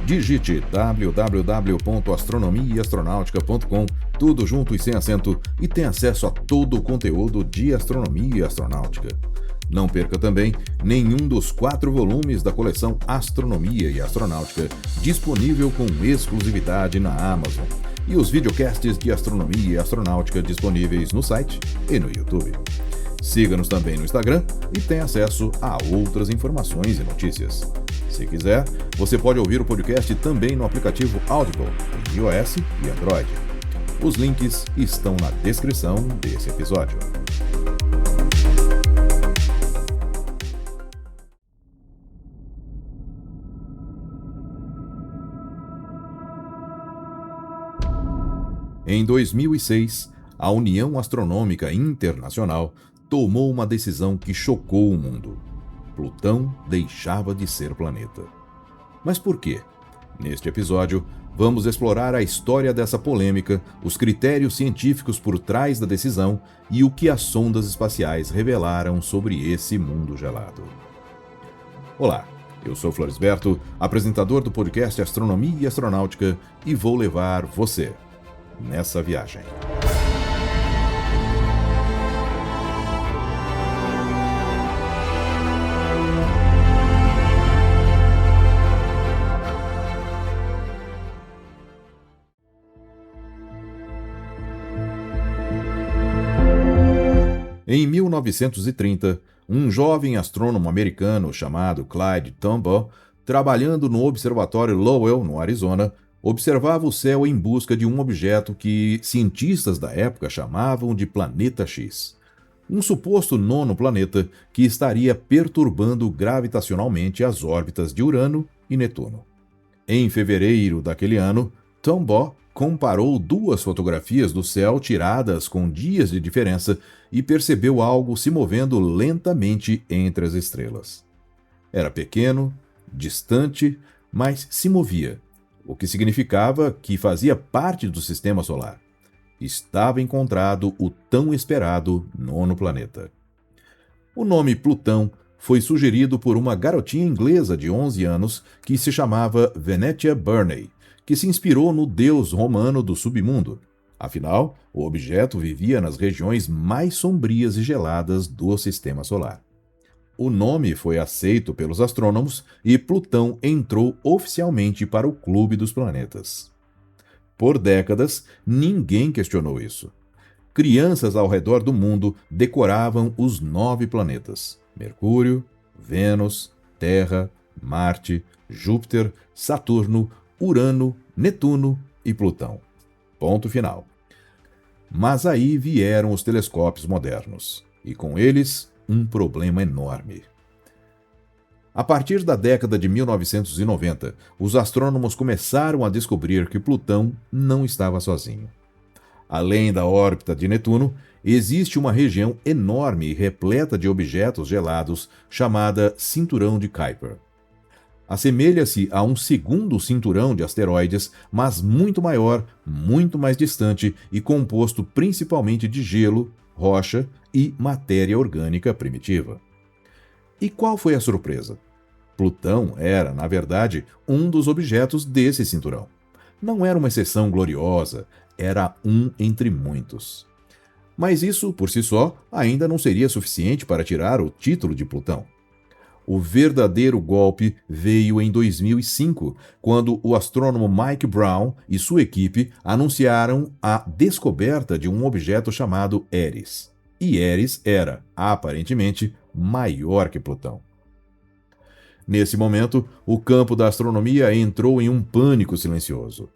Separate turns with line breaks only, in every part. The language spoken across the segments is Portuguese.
Digite www.astronomiaastronautica.com, tudo junto e sem acento, e tenha acesso a todo o conteúdo de astronomia e astronáutica. Não perca também nenhum dos 4 volumes da coleção Astronomia e Astronáutica, disponível com exclusividade na Amazon, e os videocasts de astronomia e astronáutica disponíveis no site e no YouTube. Siga-nos também no Instagram e tenha acesso a outras informações e notícias. Se quiser, você pode ouvir o podcast também no aplicativo Audible, em iOS e Android. Os links estão na descrição desse episódio. Em 2006, a União Astronômica Internacional tomou uma decisão que chocou o mundo. Plutão deixava de ser planeta. Mas por quê? Neste episódio, vamos explorar a história dessa polêmica, os critérios científicos por trás da decisão e o que as sondas espaciais revelaram sobre esse mundo gelado. Olá, eu sou Florisberto, apresentador do podcast Astronomia e Astronáutica, e vou levar você nessa viagem. Em 1930, um jovem astrônomo americano chamado Clyde Tombaugh, trabalhando no Observatório Lowell, no Arizona, observava o céu em busca de um objeto que cientistas da época chamavam de Planeta X, um suposto nono planeta que estaria perturbando gravitacionalmente as órbitas de Urano e Netuno. Em fevereiro daquele ano, Tombaugh comparou 2 fotografias do céu tiradas com dias de diferença e percebeu algo se movendo lentamente entre as estrelas. Era pequeno, distante, mas se movia, o que significava que fazia parte do Sistema Solar. Estava encontrado o tão esperado nono planeta. O nome Plutão foi sugerido por uma garotinha inglesa de 11 anos que se chamava Venetia Burney, que se inspirou no deus romano do submundo. Afinal, o objeto vivia nas regiões mais sombrias e geladas do Sistema Solar. O nome foi aceito pelos astrônomos e Plutão entrou oficialmente para o Clube dos Planetas. Por décadas, ninguém questionou isso. Crianças ao redor do mundo decoravam os 9 planetas: Mercúrio, Vênus, Terra, Marte, Júpiter, Saturno, Urano, Netuno e Plutão. Ponto final. Mas aí vieram os telescópios modernos, e com eles, um problema enorme. A partir da década de 1990, os astrônomos começaram a descobrir que Plutão não estava sozinho. Além da órbita de Netuno, existe uma região enorme e repleta de objetos gelados chamada Cinturão de Kuiper. Assemelha-se a um segundo cinturão de asteroides, mas muito maior, muito mais distante e composto principalmente de gelo, rocha e matéria orgânica primitiva. E qual foi a surpresa? Plutão era, na verdade, um dos objetos desse cinturão. Não era uma exceção gloriosa, era um entre muitos. Mas isso, por si só, ainda não seria suficiente para tirar o título de Plutão. O verdadeiro golpe veio em 2005, quando o astrônomo Mike Brown e sua equipe anunciaram a descoberta de um objeto chamado Eris. E Eris era, aparentemente, maior que Plutão. Nesse momento, o campo da astronomia entrou em um pânico silencioso.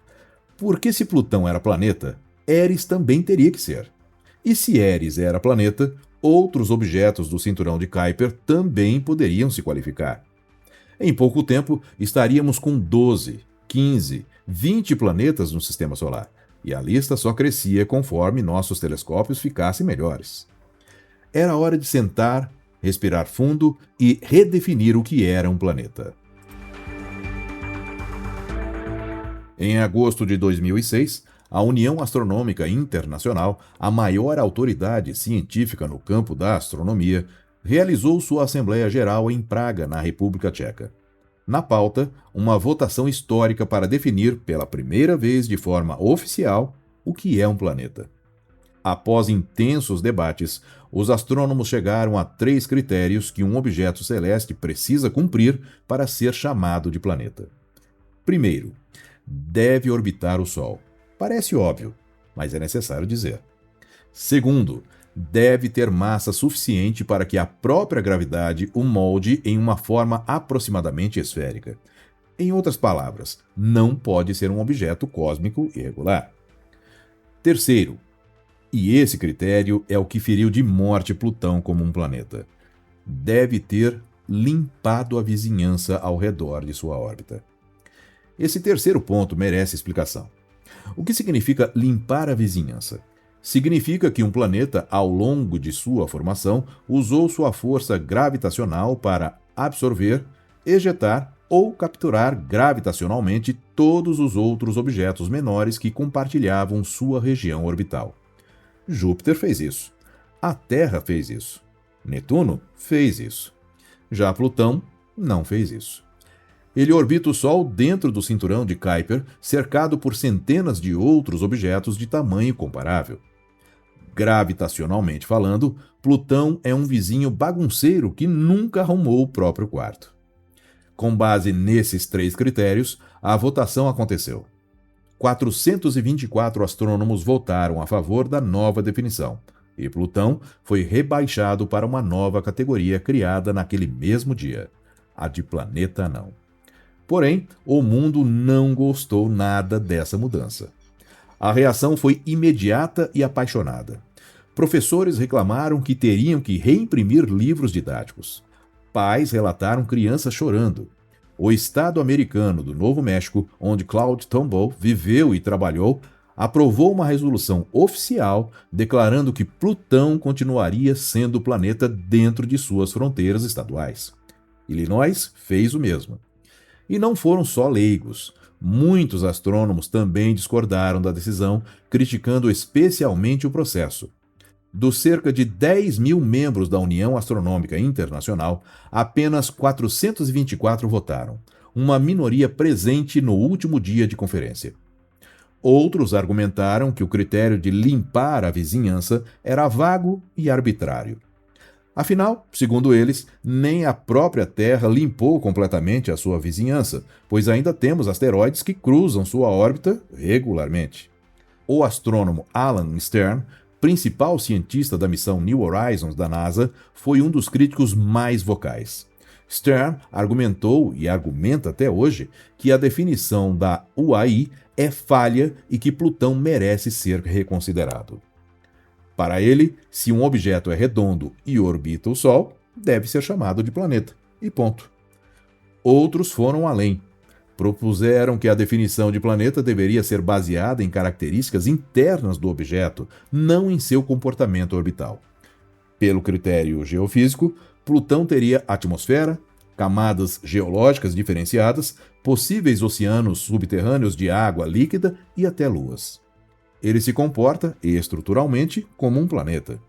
Porque se Plutão era planeta, Eris também teria que ser. E se Eris era planeta, outros objetos do cinturão de Kuiper também poderiam se qualificar. Em pouco tempo, estaríamos com 12, 15, 20 planetas no Sistema Solar, e a lista só crescia conforme nossos telescópios ficassem melhores. Era hora de sentar, respirar fundo e redefinir o que era um planeta. Em agosto de 2006, a União Astronômica Internacional, a maior autoridade científica no campo da astronomia, realizou sua Assembleia Geral em Praga, na República Tcheca. Na pauta, uma votação histórica para definir, pela primeira vez de forma oficial, o que é um planeta. Após intensos debates, os astrônomos chegaram a 3 critérios que um objeto celeste precisa cumprir para ser chamado de planeta. Primeiro, deve orbitar o Sol. Parece óbvio, mas é necessário dizer. Segundo, deve ter massa suficiente para que a própria gravidade o molde em uma forma aproximadamente esférica. Em outras palavras, não pode ser um objeto cósmico irregular. Terceiro, e esse critério é o que feriu de morte Plutão como um planeta, deve ter limpado a vizinhança ao redor de sua órbita. Esse terceiro ponto merece explicação. O que significa limpar a vizinhança? Significa que um planeta, ao longo de sua formação, usou sua força gravitacional para absorver, ejetar ou capturar gravitacionalmente todos os outros objetos menores que compartilhavam sua região orbital. Júpiter fez isso. A Terra fez isso. Netuno fez isso. Já Plutão não fez isso. Ele orbita o Sol dentro do cinturão de Kuiper, cercado por centenas de outros objetos de tamanho comparável. Gravitacionalmente falando, Plutão é um vizinho bagunceiro que nunca arrumou o próprio quarto. Com base nesses 3 critérios, a votação aconteceu. 424 astrônomos votaram a favor da nova definição, e Plutão foi rebaixado para uma nova categoria criada naquele mesmo dia, a de planeta anão. Porém, o mundo não gostou nada dessa mudança. A reação foi imediata e apaixonada. Professores reclamaram que teriam que reimprimir livros didáticos. Pais relataram crianças chorando. O estado americano do Novo México, onde Claude Tombaugh viveu e trabalhou, aprovou uma resolução oficial declarando que Plutão continuaria sendo o planeta dentro de suas fronteiras estaduais. Illinois fez o mesmo. E não foram só leigos. Muitos astrônomos também discordaram da decisão, criticando especialmente o processo. Dos cerca de 10 mil membros da União Astronômica Internacional, apenas 424 votaram, uma minoria presente no último dia de conferência. Outros argumentaram que o critério de limpar a vizinhança era vago e arbitrário. Afinal, segundo eles, nem a própria Terra limpou completamente a sua vizinhança, pois ainda temos asteroides que cruzam sua órbita regularmente. O astrônomo Alan Stern, principal cientista da missão New Horizons da NASA, foi um dos críticos mais vocais. Stern argumentou, e argumenta até hoje, que a definição da UAI é falha e que Plutão merece ser reconsiderado. Para ele, se um objeto é redondo e orbita o Sol, deve ser chamado de planeta, e ponto. Outros foram além. Propuseram que a definição de planeta deveria ser baseada em características internas do objeto, não em seu comportamento orbital. Pelo critério geofísico, Plutão teria atmosfera, camadas geológicas diferenciadas, possíveis oceanos subterrâneos de água líquida e até luas. Ele se comporta, estruturalmente, como um planeta.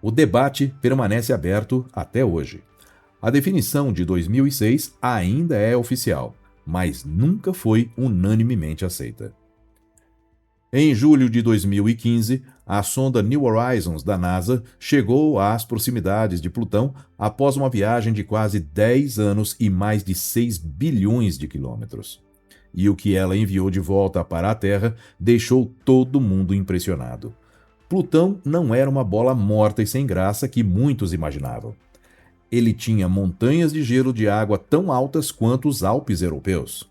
O debate permanece aberto até hoje. A definição de 2006 ainda é oficial, mas nunca foi unanimemente aceita. Em julho de 2015, a sonda New Horizons da NASA chegou às proximidades de Plutão após uma viagem de quase 10 anos e mais de 6 bilhões de quilômetros. E o que ela enviou de volta para a Terra deixou todo mundo impressionado. Plutão não era uma bola morta e sem graça que muitos imaginavam. Ele tinha montanhas de gelo de água tão altas quanto os Alpes europeus.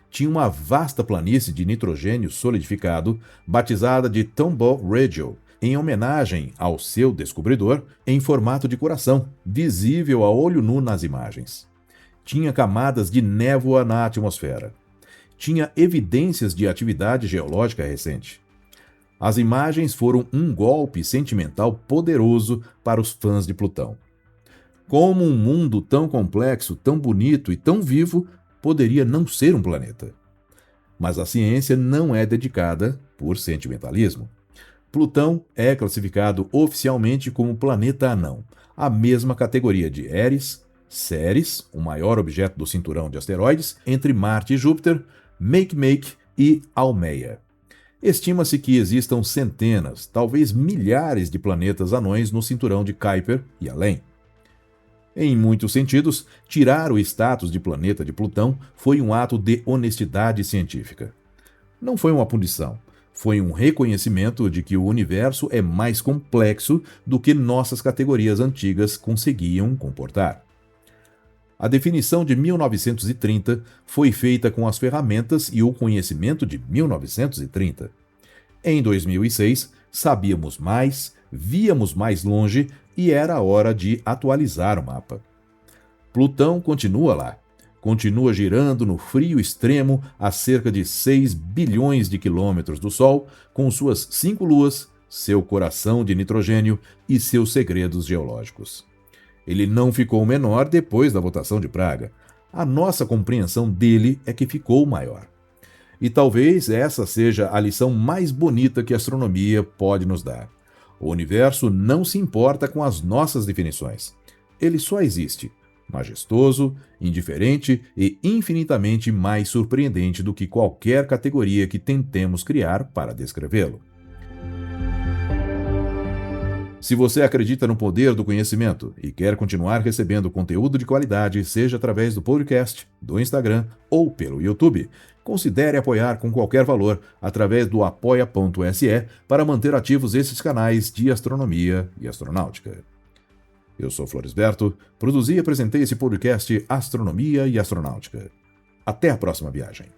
Tinha uma vasta planície de nitrogênio solidificado, batizada de Tombaugh Regio, em homenagem ao seu descobridor, em formato de coração, visível a olho nu nas imagens. Tinha camadas de névoa na atmosfera. Tinha evidências de atividade geológica recente. As imagens foram um golpe sentimental poderoso para os fãs de Plutão. Como um mundo tão complexo, tão bonito e tão vivo poderia não ser um planeta? Mas a ciência não é dedicada por sentimentalismo. Plutão é classificado oficialmente como planeta anão, a mesma categoria de Eris, Ceres, o maior objeto do cinturão de asteroides, entre Marte e Júpiter, Makemake e Haumea. Estima-se que existam centenas, talvez milhares de planetas anões no cinturão de Kuiper e além. Em muitos sentidos, tirar o status de planeta de Plutão foi um ato de honestidade científica. Não foi uma punição, foi um reconhecimento de que o universo é mais complexo do que nossas categorias antigas conseguiam comportar. A definição de 1930 foi feita com as ferramentas e o conhecimento de 1930. Em 2006, sabíamos mais, víamos mais longe e era a hora de atualizar o mapa. Plutão continua lá. Continua girando no frio extremo a cerca de 6 bilhões de quilômetros do Sol, com suas 5 luas, seu coração de nitrogênio e seus segredos geológicos. Ele não ficou menor depois da votação de Praga. A nossa compreensão dele é que ficou maior. E talvez essa seja a lição mais bonita que a astronomia pode nos dar. O universo não se importa com as nossas definições. Ele só existe, majestoso, indiferente e infinitamente mais surpreendente do que qualquer categoria que tentemos criar para descrevê-lo. Se você acredita no poder do conhecimento e quer continuar recebendo conteúdo de qualidade, seja através do podcast, do Instagram ou pelo YouTube, considere apoiar com qualquer valor através do apoia.se para manter ativos esses canais de astronomia e astronáutica. Eu sou Floresberto, produzi e apresentei esse podcast Astronomia e Astronáutica. Até a próxima viagem.